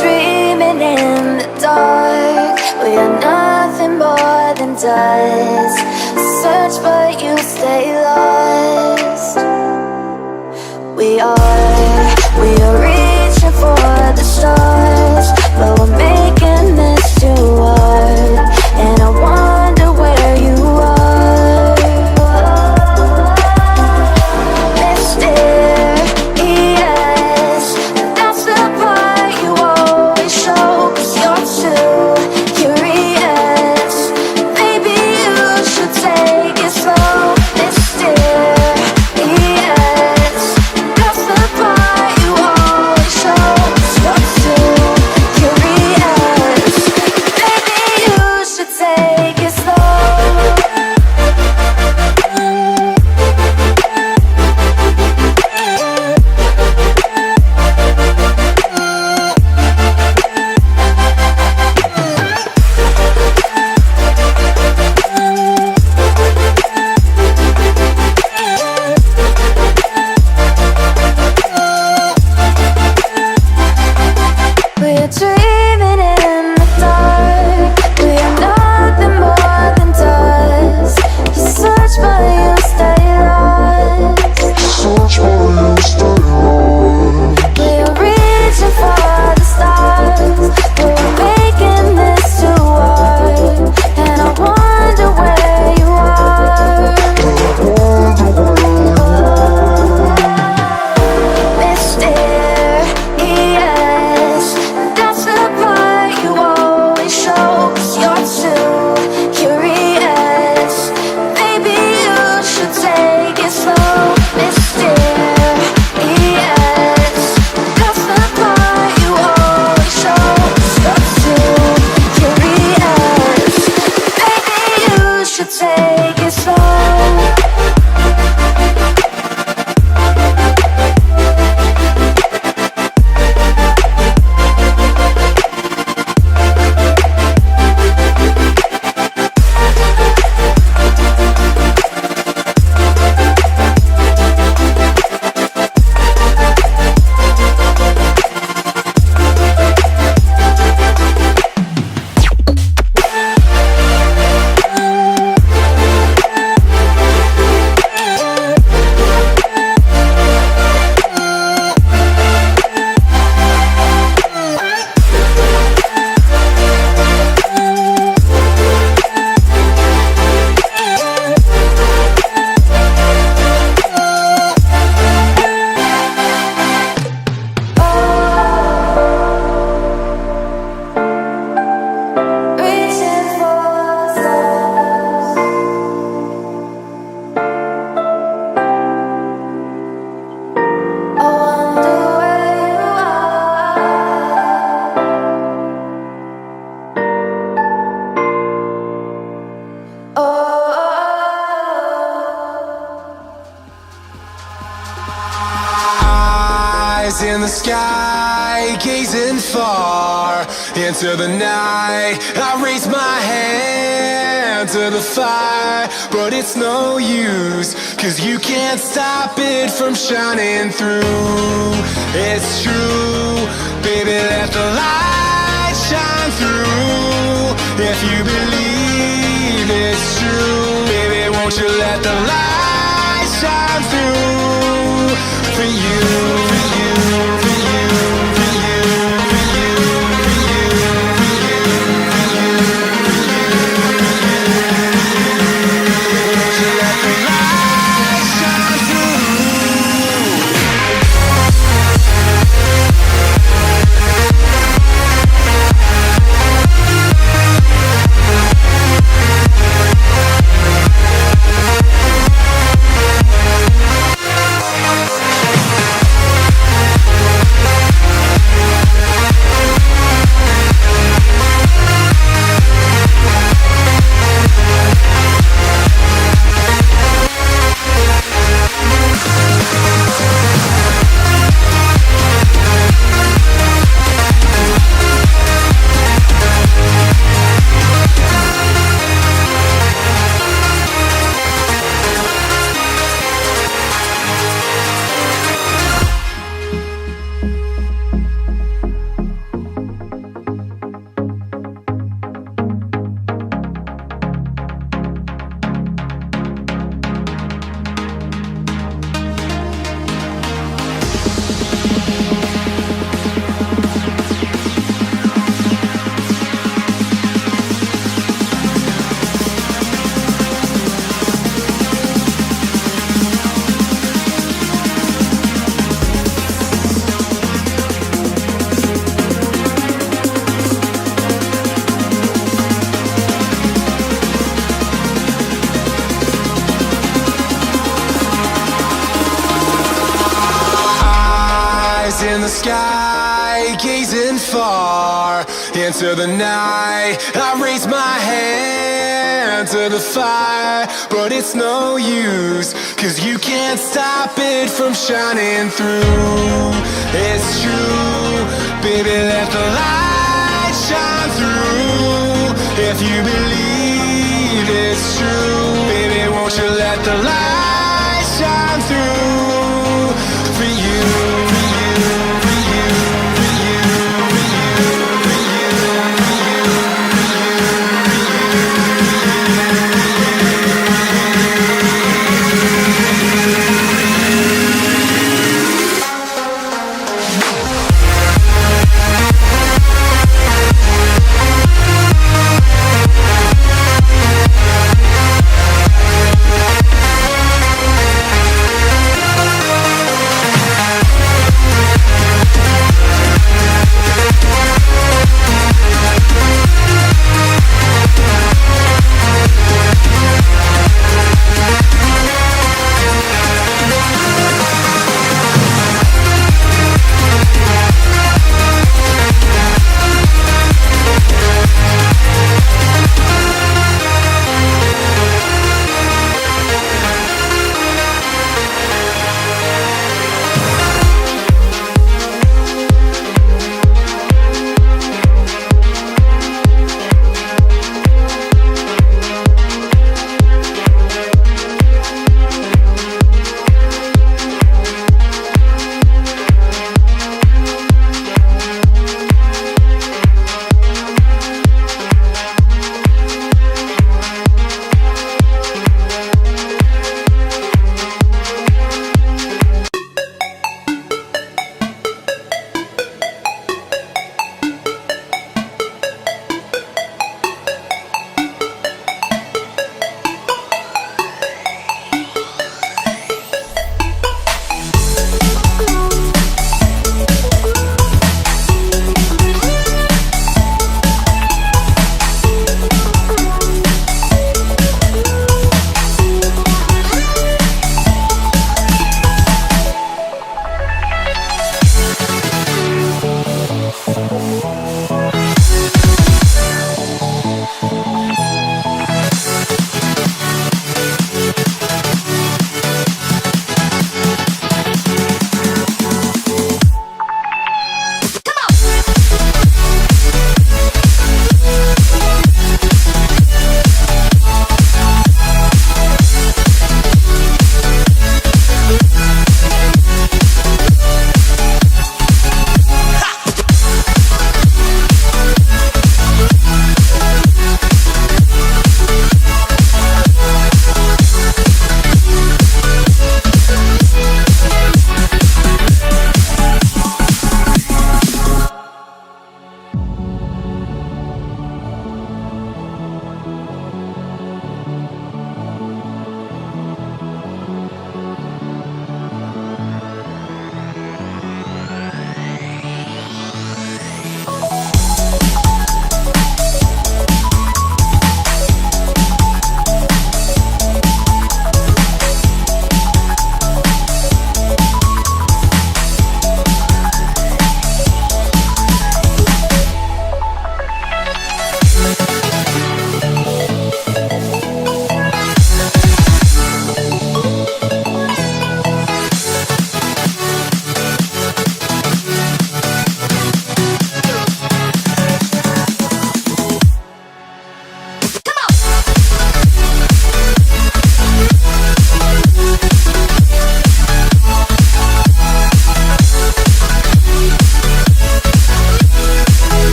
dreaming in the dark. We are nothing more than dust. Search but you stay lost. We are reaching for the stars, but we're making this too hard. And I wonder where you are. Mysterious, that's the part you always show. 'Cause you're too curious. Maybe you should take it slow. Mysterious, that's the part you always show. 'Cause you're too curious. Maybe you should take it slow. We're dreaming in the dark. We are nothing more than dust. You search but you stay lost. We are reaching for the stars, but we're making this too hard. And I wonder where you are. Mysterious, that's the part you always show. 'Cause you're too curious. Maybe you should take it slow. Mysterious, that's the part you always show. 'Cause you're too curious. Maybe you should take it slow. Reaching for the stars. I wonder where you are. Oh. Eyes in the sky, gazing far into the night. I raise my hand to the fire, but it's no use, 'cause you can't stop it from shining through. It's true, baby, let the light shine through. If you believe it's true, baby, won't you let the light shine through for you, for you, for you, for you, for you, for you, for you, for you, won't you let the light shine through? sky, gazing far into the night. I raise my hand to the fire, but it's no use, 'cause you can't stop it from shining through. It's true, baby.